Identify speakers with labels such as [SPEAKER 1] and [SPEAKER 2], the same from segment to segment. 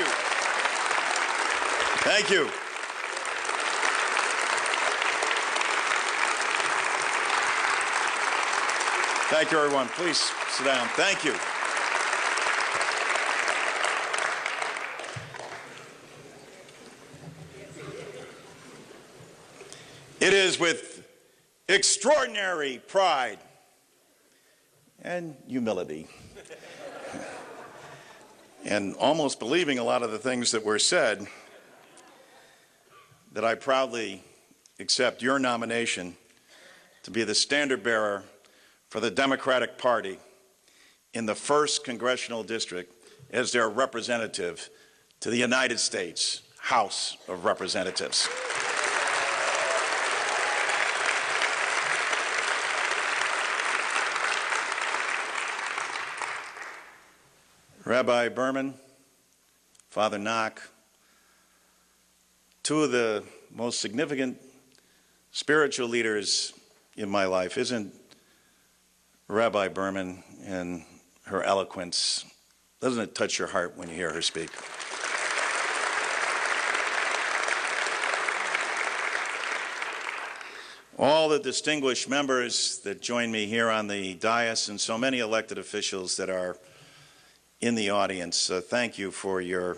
[SPEAKER 1] you. Thank you. Thank you, everyone. Please sit down. Thank you. It is with extraordinary pride and humility and almost believing a lot of the things that were said that I proudly accept your nomination to be the standard bearer for the Democratic Party in the 1st Congressional District as their representative to the United States House of Representatives. Rabbi Berman, Father Knock, two of the most significant spiritual leaders in my life. Isn't Rabbi Berman and her eloquence, doesn't it touch your heart when you hear her speak? All the distinguished members that join me here on the dais and so many elected officials that are in the audience, thank you for your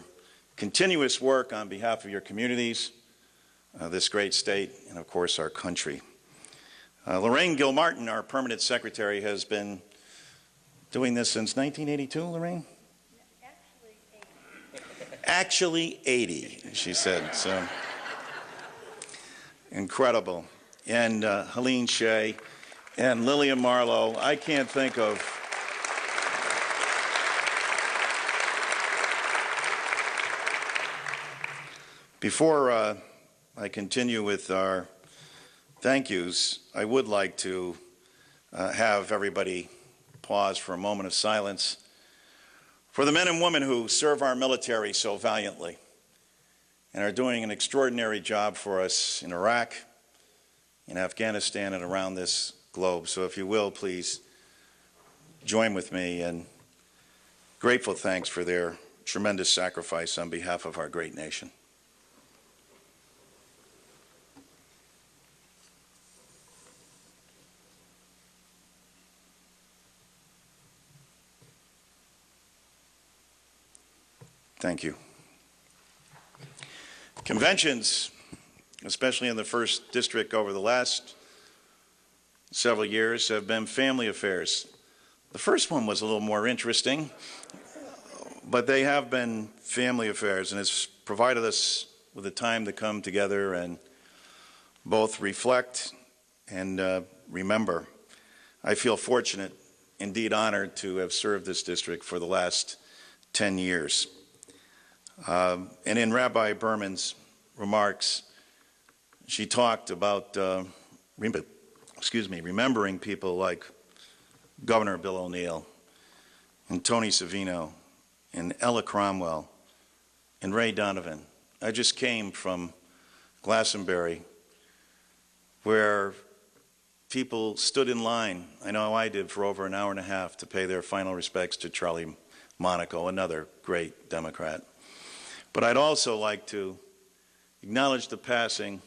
[SPEAKER 1] continuous work on behalf of your communities, this great state, and of course our country. Lorraine Gilmartin, our permanent secretary, has been doing this since 1982, Lorraine? Actually 80, she said, so incredible. And Helene Shea and Lillian Marlowe, I can't think of Before I continue with our thank yous, I would like to have everybody pause for a moment of silence for the men and women who serve our military so valiantly and are doing an extraordinary job for us in Iraq, in Afghanistan, and around this globe. So if you will, please join with me in grateful thanks for their tremendous sacrifice on behalf of our great nation. Thank you. Conventions, especially in the 1st District over the last several years, have been family affairs. The first one was a little more interesting, but they have been family affairs, and it's provided us with a time to come together and both reflect and remember. I feel fortunate, indeed honored, to have served this district for the last 10 years. And in Rabbi Berman's remarks, she talked about remembering people like Governor Bill O'Neill and Tony Savino and Ella Cromwell and Ray Donovan. I just came from Glastonbury, where people stood in line, I know I did, for over an hour and a half to pay their final respects to Charlie Monaco, another great Democrat. But I'd also like to acknowledge the passing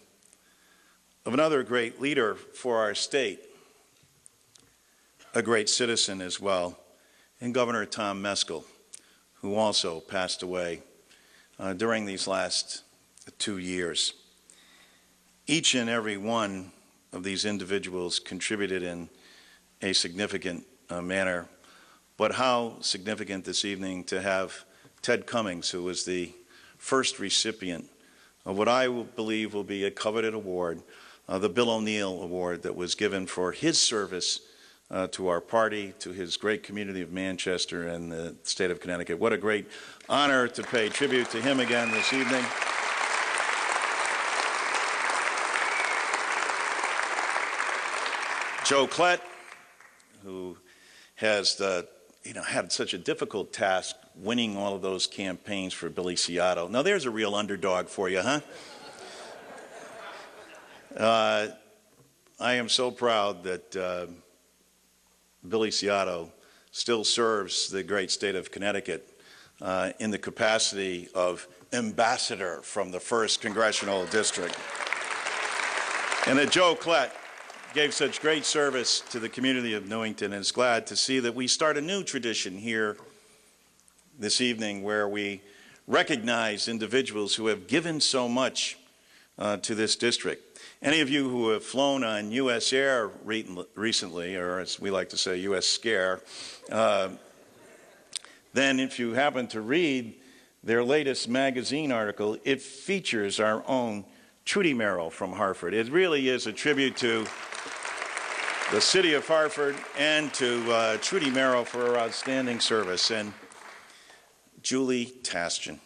[SPEAKER 1] of another great leader for our state, a great citizen as well, and Governor Tom Meskel, who also passed away during these last 2 years. Each and every one of these individuals contributed in a significant manner, but how significant this evening to have Ted Cummings, who was the first recipient of what I believe will be a coveted award, the Bill O'Neill Award, that was given for his service to our party, to his great community of Manchester and the state of Connecticut. What a great honor to pay tribute to him again this evening. Joe Klett, who has had such a difficult task winning all of those campaigns for Billy Seattle. Now there's a real underdog for you, huh? I am so proud that Billy Seattle still serves the great state of Connecticut in the capacity of ambassador from the 1st Congressional District. And that Joe Klett gave such great service to the community of Newington, and is glad to see that we start a new tradition here this evening where we recognize individuals who have given so much to this district. Any of you who have flown on U.S. Air recently, or as we like to say, U.S. Scare, then if you happen to read their latest magazine article, it features our own Trudy Merrill from Hartford. It really is a tribute to the city of Hartford and to Trudy Merrill for her outstanding service. And Julie Tastian.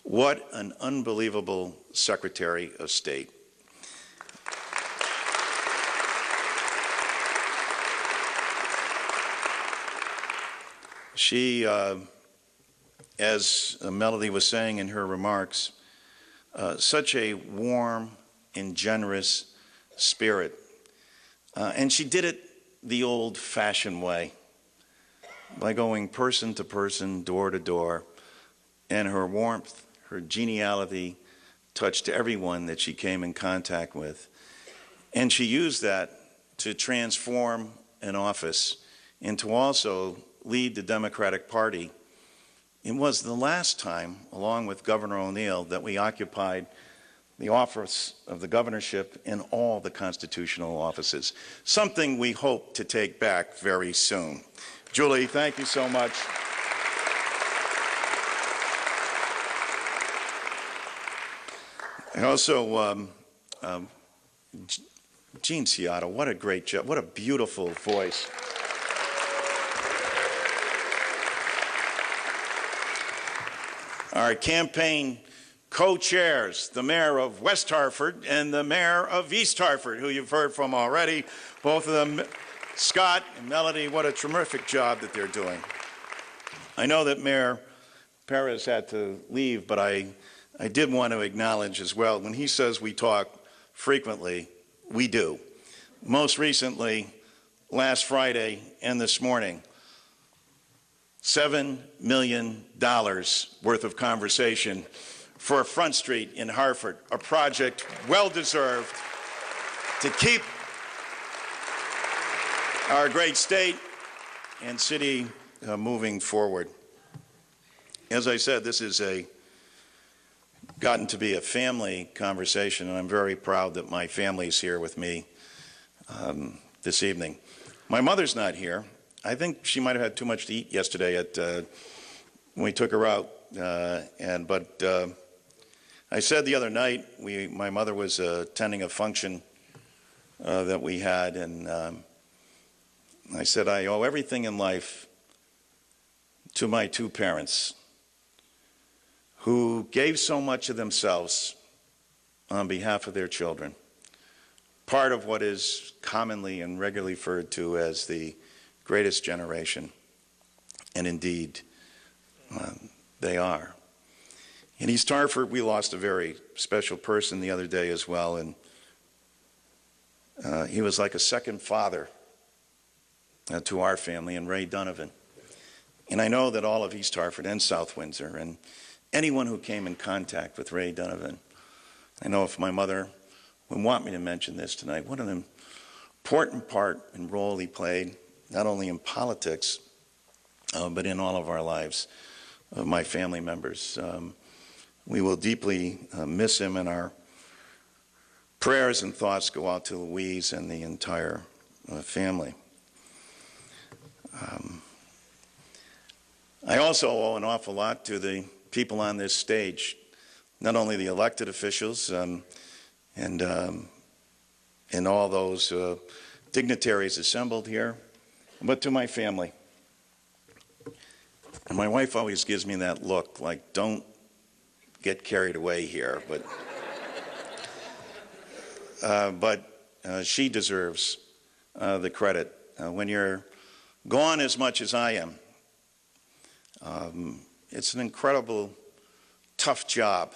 [SPEAKER 1] What an unbelievable Secretary of State. She, as Melody was saying in her remarks, such a warm and generous spirit. And she did it the old-fashioned way, by going person to person, door to door, and her warmth, her geniality touched everyone that she came in contact with. And she used that to transform an office and to also lead the Democratic Party. It was the last time, along with Governor O'Neill, that we occupied the office of the governorship in all the constitutional offices, something we hope to take back very soon. Julie, thank you so much. And also, Gene Seattle, what a great job, what a beautiful voice. Our campaign co-chairs, the mayor of West Hartford and the mayor of East Hartford, who you've heard from already. Both of them, Scott and Melody, what a terrific job that they're doing. I know that Mayor Perez had to leave, but I did want to acknowledge as well, when he says we talk frequently, we do. Most recently, last Friday and this morning, $7 million worth of conversation for Front Street in Hartford, a project well-deserved to keep our great state and city moving forward. As I said, this is gotten to be a family conversation, and I'm very proud that my family's here with me this evening. My mother's not here. I think she might have had too much to eat yesterday when we took her out. But I said the other night, my mother was attending a function that we had, and I said, I owe everything in life to my two parents, who gave so much of themselves on behalf of their children. Part of what is commonly and regularly referred to as the greatest generation. And indeed, they are. In East Hartford, we lost a very special person the other day as well, and he was like a second father to our family, and Ray Donovan. And I know that all of East Hartford and South Windsor and anyone who came in contact with Ray Donovan, I know if my mother would want me to mention this tonight, what an important part and role he played, not only in politics, but in all of our lives, of my family members. We will deeply miss him, and our prayers and thoughts go out to Louise and the entire family. I also owe an awful lot to the people on this stage, not only the elected officials and all those dignitaries assembled here, but to my family. And my wife always gives me that look, like, don't get carried away here, but she deserves the credit. When you're gone as much as I am, it's an incredible, tough job.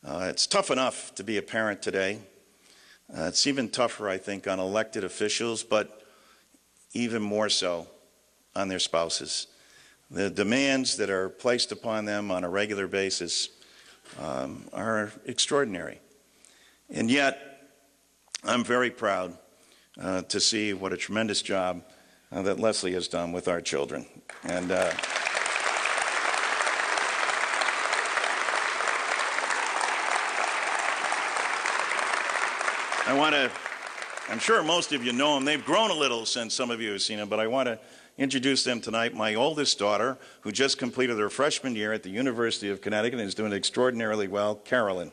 [SPEAKER 1] It's tough enough to be a parent today. It's even tougher, I think, on elected officials, but even more so on their spouses. The demands that are placed upon them on a regular basis are extraordinary. And yet, I'm very proud to see what a tremendous job that Leslie has done with our children. And I'm sure most of you know them. They've grown a little since some of you have seen them, but I want to introduce them tonight. My oldest daughter, who just completed her freshman year at the University of Connecticut and is doing extraordinarily well, Carolyn.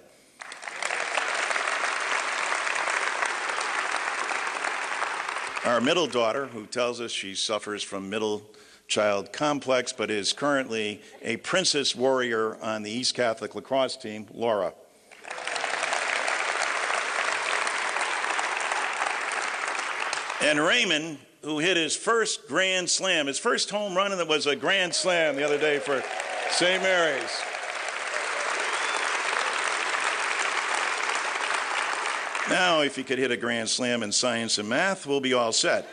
[SPEAKER 1] Our middle daughter, who tells us she suffers from middle child complex, but is currently a princess warrior on the East Catholic lacrosse team, Laura. And Raymond, who hit his first grand slam, his first home run, and it was a grand slam the other day for St. Mary's. Now, if he could hit a grand slam in science and math, we'll be all set.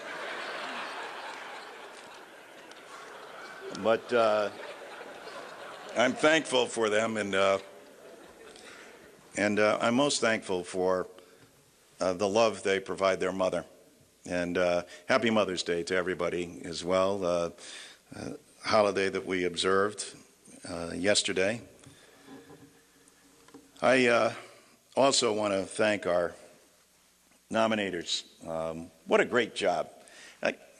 [SPEAKER 1] But I'm thankful for them, and I'm most thankful for the love they provide their mother. And happy Mother's Day to everybody as well, holiday that we observed yesterday. I also want to thank our nominators. What a great job.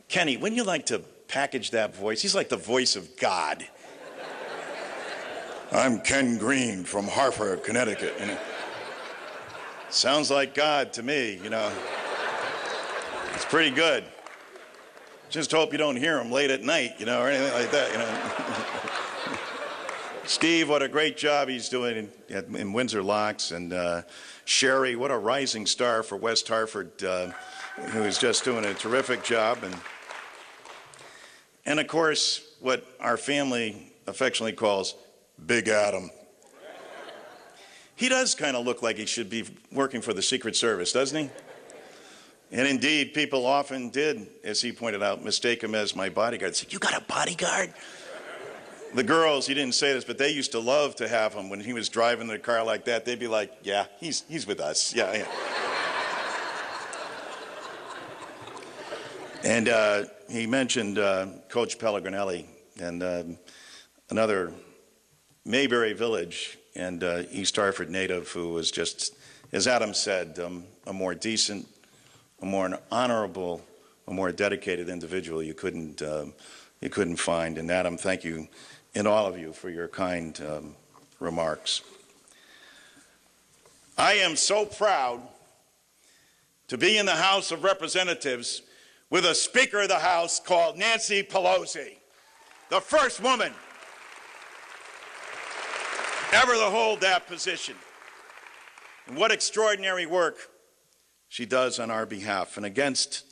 [SPEAKER 1] Kenny, wouldn't you like to package that voice? He's like the voice of God. I'm Ken Green from Hartford, Connecticut. You know, sounds like God to me, you know. It's pretty good. Just hope you don't hear him late at night, you know, or anything like that, you know. Steve, what a great job he's doing in Windsor Locks, and Sherry, what a rising star for West Hartford, who is just doing a terrific job, and of course, what our family affectionately calls Big Adam. He does kind of look like he should be working for the Secret Service, doesn't he? And indeed, people often did, as he pointed out, mistake him as my bodyguard. Say, you got a bodyguard? The girls, he didn't say this, but they used to love to have him. When he was driving their car like that, they'd be like, yeah, he's with us. Yeah, yeah. And he mentioned Coach Pellegrinelli and another Mayberry Village and East Hartford native who was just, as Adam said, a more decent, a more honorable, a more dedicated individual you couldn't find. And Adam, thank you, and all of you, for your kind remarks. I am so proud to be in the House of Representatives with a Speaker of the House called Nancy Pelosi, the first woman ever to hold that position. And what extraordinary work she does on our behalf, and against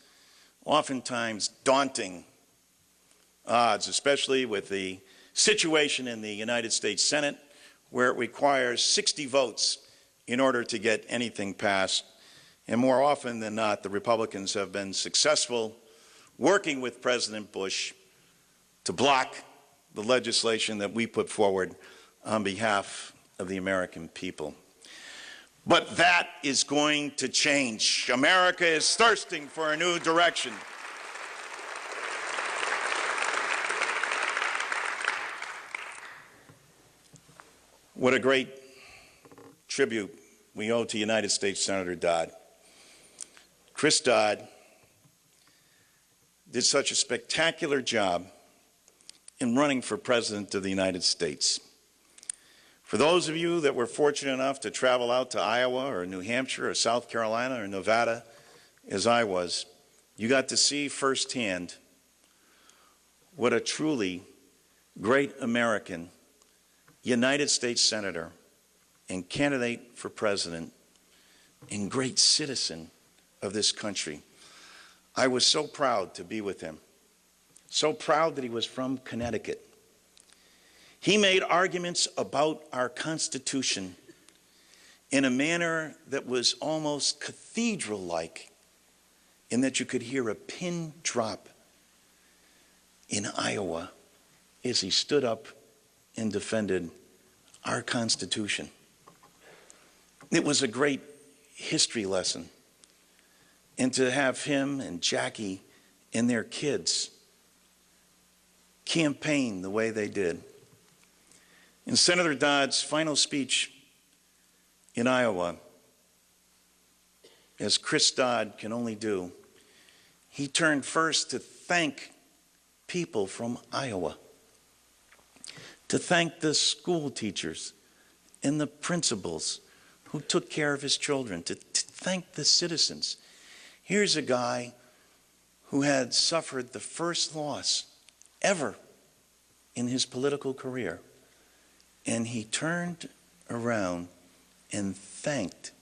[SPEAKER 1] oftentimes daunting odds, especially with the situation in the United States Senate, where it requires 60 votes in order to get anything passed. And more often than not, the Republicans have been successful working with President Bush to block the legislation that we put forward on behalf of the American people. But that is going to change. America is thirsting for a new direction. What a great tribute we owe to United States Senator Dodd. Chris Dodd did such a spectacular job in running for President of the United States. For those of you that were fortunate enough to travel out to Iowa or New Hampshire or South Carolina or Nevada, as I was, you got to see firsthand what a truly great American, United States Senator, and candidate for president, and great citizen of this country. I was so proud to be with him, so proud that he was from Connecticut. He made arguments about our Constitution in a manner that was almost cathedral-like, in that you could hear a pin drop in Iowa as he stood up and defended our Constitution. It was a great history lesson. And to have him and Jackie and their kids campaign the way they did. In Senator Dodd's final speech in Iowa, as Chris Dodd can only do, he turned first to thank people from Iowa, to thank the school teachers and the principals who took care of his children, to thank the citizens. Here's a guy who had suffered the first loss ever in his political career, and he turned around and thanked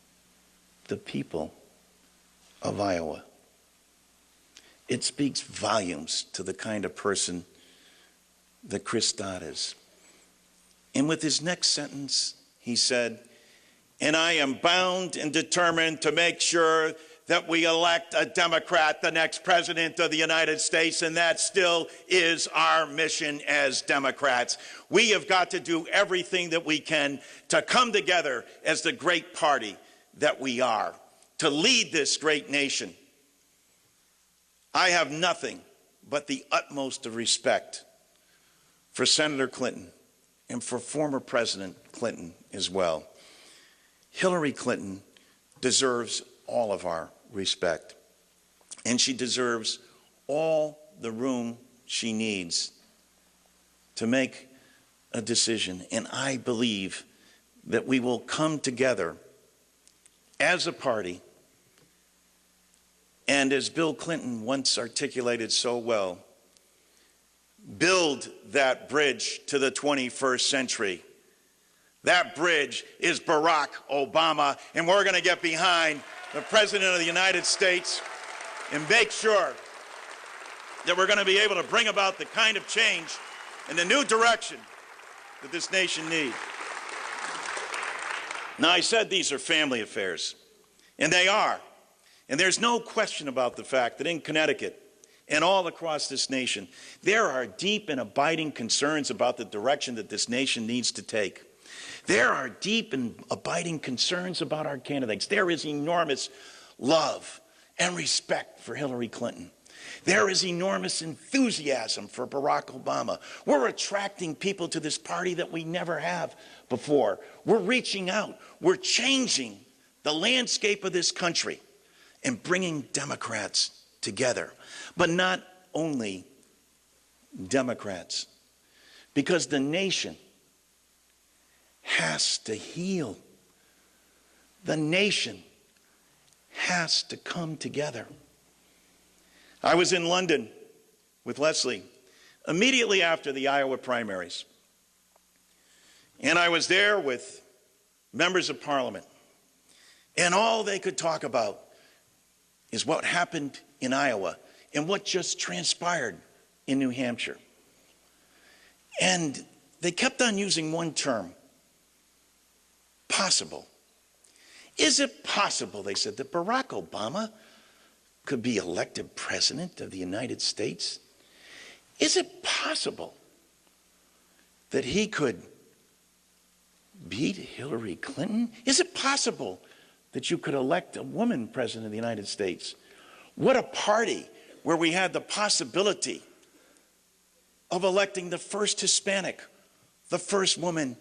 [SPEAKER 1] the people of Iowa. It speaks volumes to the kind of person that Chris Dodd is. And with his next sentence, he said, "And I am bound and determined to make sure that we elect a Democrat the next president of the United States, and that still is our mission as Democrats. We have got to do everything that we can to come together as the great party that we are, to lead this great nation." I have nothing but the utmost of respect for Senator Clinton and for former President Clinton as well. Hillary Clinton deserves all of our respect, and she deserves all the room she needs to make a decision. And I believe that we will come together as a party, and as Bill Clinton once articulated so well, build that bridge to the 21st century. That bridge is Barack Obama, and we're going to get behind the President of the United States and make sure that we're going to be able to bring about the kind of change and the new direction that this nation needs. Now, I said these are family affairs, and they are. And there's no question about the fact that in Connecticut and all across this nation, there are deep and abiding concerns about the direction that this nation needs to take. There are deep and abiding concerns about our candidates. There is enormous love and respect for Hillary Clinton. There is enormous enthusiasm for Barack Obama. We're attracting people to this party that we never have before. We're reaching out. We're changing the landscape of this country and bringing Democrats together. But not only Democrats, because the nation has to heal. The nation has to come together. I was in London with Leslie immediately after the Iowa primaries. And I was there with members of Parliament. And all they could talk about is what happened in Iowa and what just transpired in New Hampshire. And they kept on using one term: possible. Is it possible, they said, that Barack Obama could be elected president of the United States? Is it possible that he could beat Hillary Clinton? Is it possible that you could elect a woman president of the United States? What a party where we had the possibility of electing the first Hispanic, the first woman,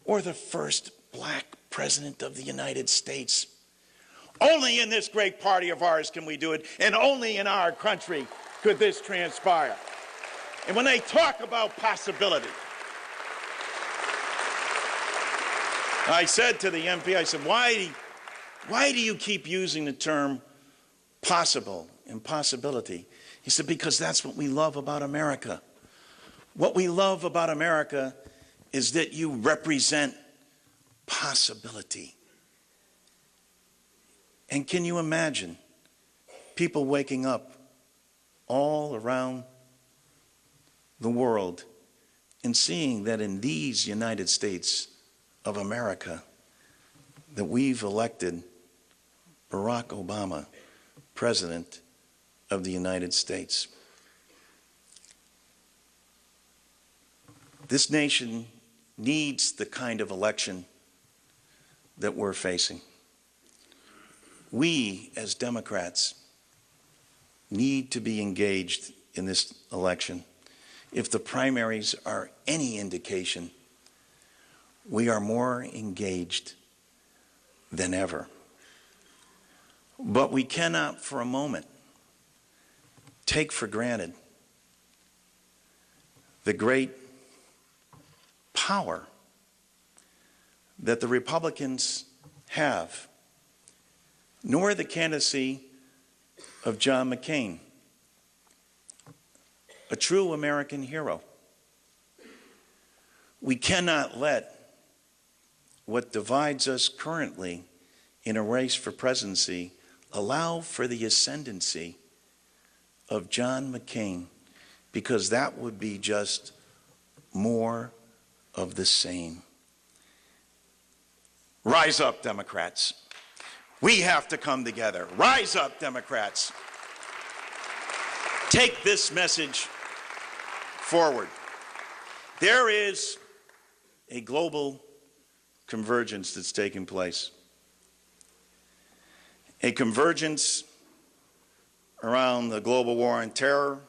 [SPEAKER 1] or the first black president of the United States. Only in this great party of ours can we do it, and only in our country could this transpire. And when they talk about possibility, I said to the MP, I said, why do you keep using the term possible and possibility? He said, because that's what we love about America. What we love about America is that you represent possibility. And can you imagine people waking up all around the world and seeing that in these United States of America that we've elected Barack Obama, President of the United States? This nation needs the kind of election that we're facing. We, as Democrats, need to be engaged in this election. If the primaries are any indication, we are more engaged than ever. But we cannot for a moment take for granted the great power that the Republicans have, nor the candidacy of John McCain, a true American hero. We cannot let what divides us currently in a race for presidency allow for the ascendancy of John McCain, because that would be just more of the same. Rise up, Democrats. We have to come together. Rise up, Democrats. Take this message forward. There is a global convergence that's taking place. A convergence around the global war on terror,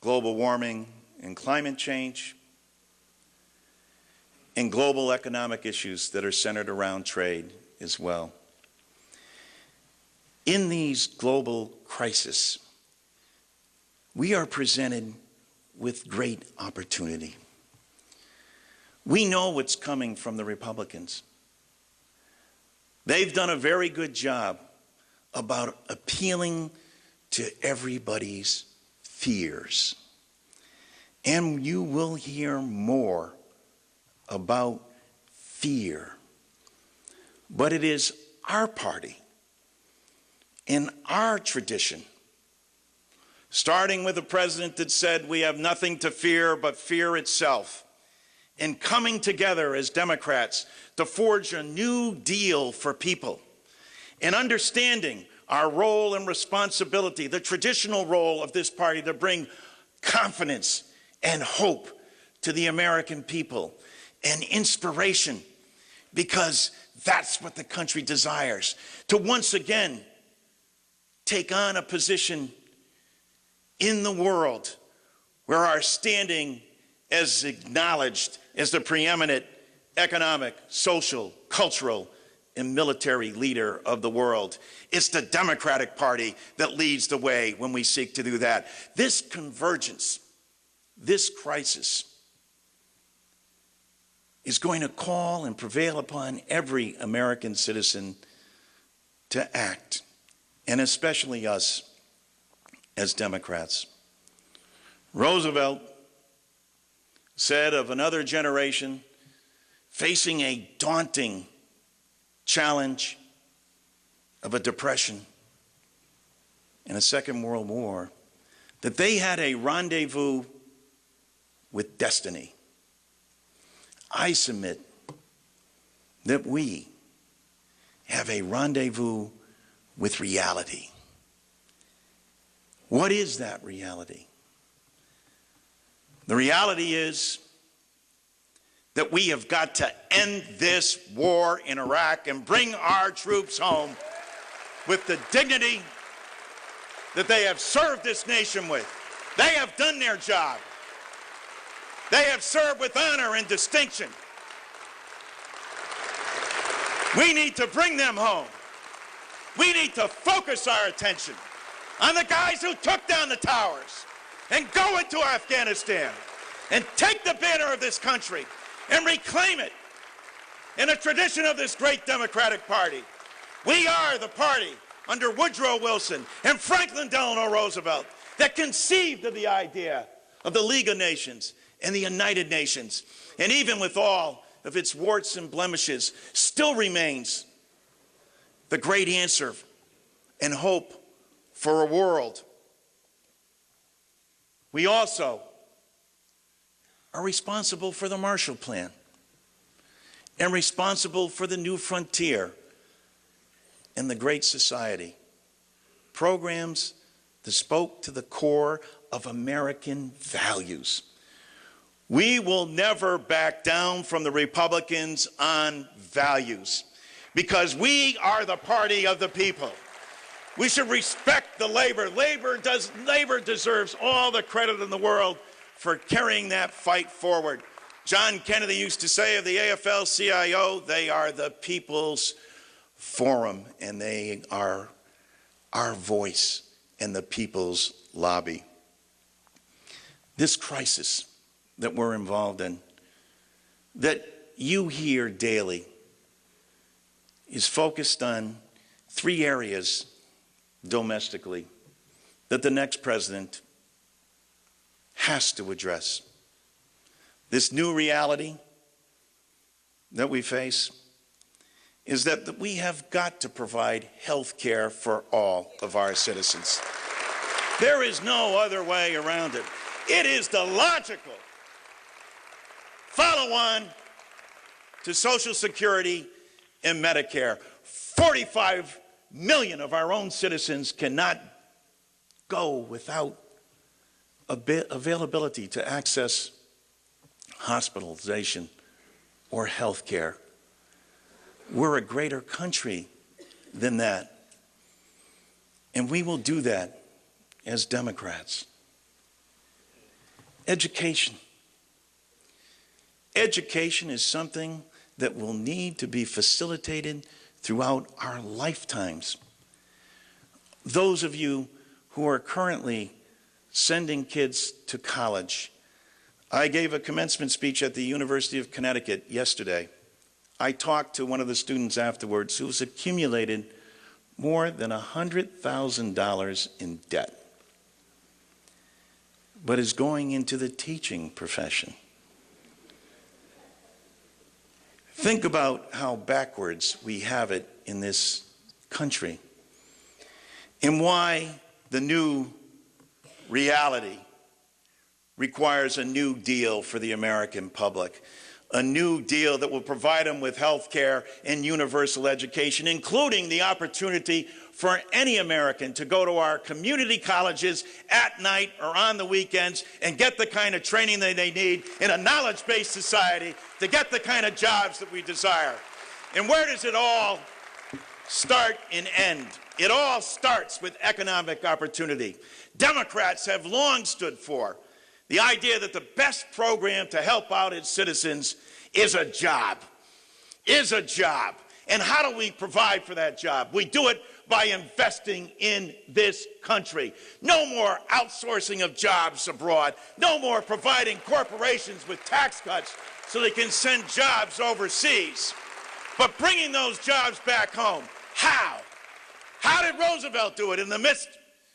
[SPEAKER 1] global warming and climate change, and global economic issues that are centered around trade as well. In these global crises, we are presented with great opportunity. We know what's coming from the Republicans. They've done a very good job about appealing to everybody's fears. And you will hear more about fear. But it is our party and our tradition, starting with a president that said we have nothing to fear but fear itself, and coming together as Democrats to forge a new deal for people, and understanding our role and responsibility, the traditional role of this party to bring confidence and hope to the American people, and inspiration, because that's what the country desires, to once again take on a position in the world where our standing is acknowledged as the preeminent economic, social, cultural, and military leader of the world. It's the Democratic Party that leads the way when we seek to do that. This convergence, this crisis, is going to call and prevail upon every American citizen to act, and especially us as Democrats. Roosevelt said of another generation facing a daunting challenge of a depression and a Second World War, that they had a rendezvous with destiny. I submit that we have a rendezvous with reality. What is that reality? The reality is that we have got to end this war in Iraq and bring our troops home with the dignity that they have served this nation with. They have done their job. They have served with honor and distinction. We need to bring them home. We need to focus our attention on the guys who took down the towers and go into Afghanistan and take the banner of this country and reclaim it in a tradition of this great Democratic Party. We are the party under Woodrow Wilson and Franklin Delano Roosevelt that conceived of the idea of the League of Nations and the United Nations, and even with all of its warts and blemishes, still remains the great answer and hope for a world. We also are responsible for the Marshall Plan and responsible for the New Frontier and the Great Society, programs that spoke to the core of American values, We will never back down from the Republicans on values, because we are the party of the people. We should respect the labor. Labor deserves all the credit in the world for carrying that fight forward. John Kennedy used to say of the AFL-CIO, they are the people's forum, and they are our voice and the people's lobby. This crisis that we're involved in, that you hear daily, is focused on 3 areas domestically that the next president has to address. This new reality that we face is that we have got to provide health care for all of our citizens. There is no other way around it. It is the logical follow-on to Social Security and Medicare. 45 million of our own citizens cannot go without availability to access hospitalization or health care. We're a greater country than that. And we will do that as Democrats. Education. Education is something that will need to be facilitated throughout our lifetimes. Those of you who are currently sending kids to college, I gave a commencement speech at the University of Connecticut yesterday. I talked to one of the students afterwards who's accumulated more than $100,000 in debt, but is going into the teaching profession. Think about how backwards we have it in this country, and why the new reality requires a new deal for the American public. A new deal that will provide them with health care and universal education, including the opportunity for any American to go to our community colleges at night or on the weekends and get the kind of training that they need in a knowledge-based society to get the kind of jobs that we desire. And where does it all start and end? It all starts with economic opportunity. Democrats have long stood for the idea that the best program to help out its citizens is a job. And how do we provide for that job? We do it by investing in this country. No more outsourcing of jobs abroad. No more providing corporations with tax cuts so they can send jobs overseas. But bringing those jobs back home. How? How did Roosevelt do it in the midst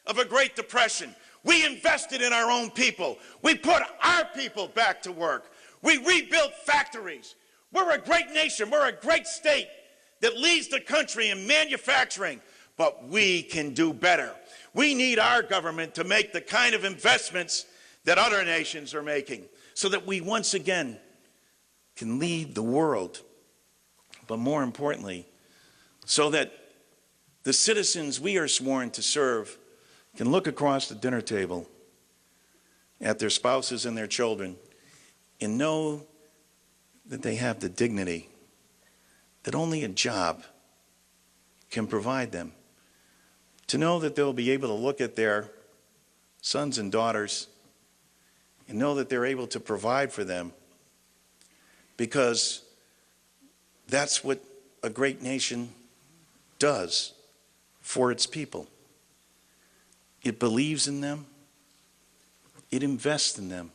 [SPEAKER 1] of a Great Depression? We invested in our own people. We put our people back to work. We rebuilt factories. We're a great nation. We're a great state that leads the country in manufacturing, but we can do better. We need our government to make the kind of investments that other nations are making so that we once again can lead the world, but more importantly, so that the citizens we are sworn to serve can look across the dinner table at their spouses and their children and know that they have the dignity that only a job can provide them. To know that they'll be able to look at their sons and daughters and know that they're able to provide for them, because that's what a great nation does for its people. It believes in them. It invests in them.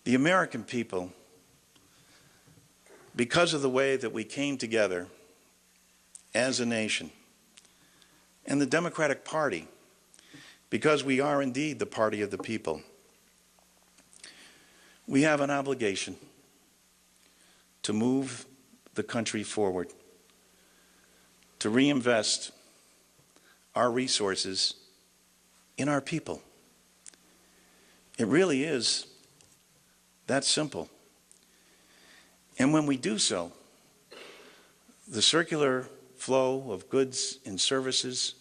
[SPEAKER 1] The American people, because of the way that we came together as a nation, and the Democratic Party, because we are indeed the party of the people, we have an obligation to move the country forward, to reinvest our resources in our people. It really is that simple. And when we do so, the circular flow of goods and services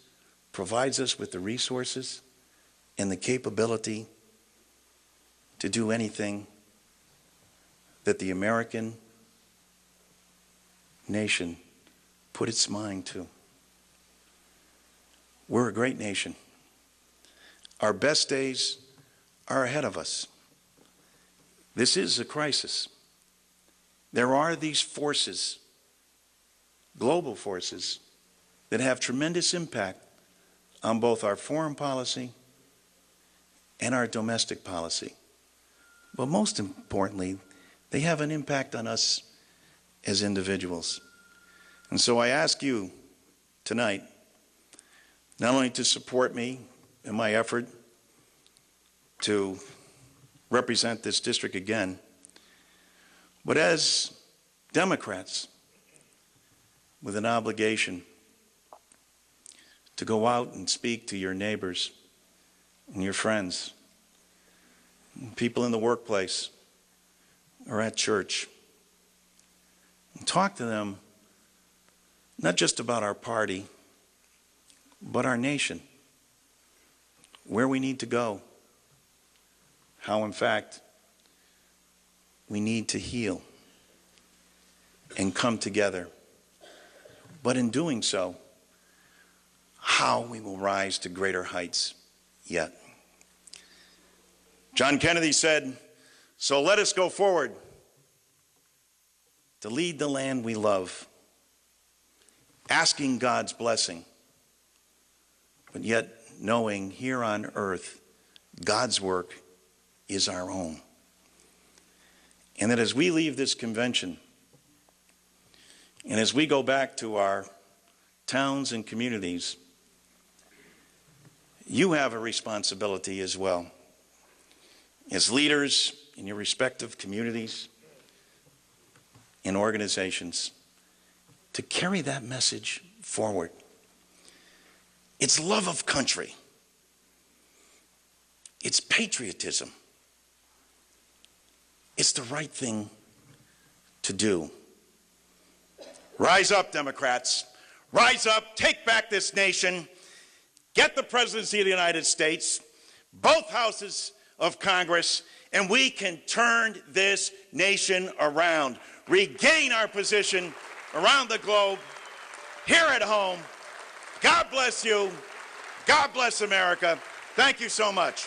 [SPEAKER 1] provides us with the resources and the capability to do anything that the American nation put its mind to. We're a great nation. Our best days are ahead of us. This is a crisis. There are these forces, global forces, that have tremendous impact on both our foreign policy and our domestic policy. But most importantly, they have an impact on us as individuals. And so I ask you tonight, not only to support me in my effort to represent this district again, but as Democrats with an obligation to go out and speak to your neighbors and your friends, and people in the workplace or at church, and talk to them not just about our party, but our nation, where we need to go, how in fact we need to heal and come together. But in doing so, how we will rise to greater heights yet. John Kennedy said, "So let us go forward to lead the land we love, asking God's blessing, but yet knowing here on earth God's work is our own." And that as we leave this convention, and as we go back to our towns and communities, you have a responsibility as well, as leaders in your respective communities and organizations, to carry that message forward. It's love of country. It's patriotism. It's the right thing to do. Rise up, Democrats. Rise up, take back this nation, get the presidency of the United States, both houses of Congress, and we can turn this nation around, regain our position around the globe, here at home. God bless you. God bless America. Thank you so much.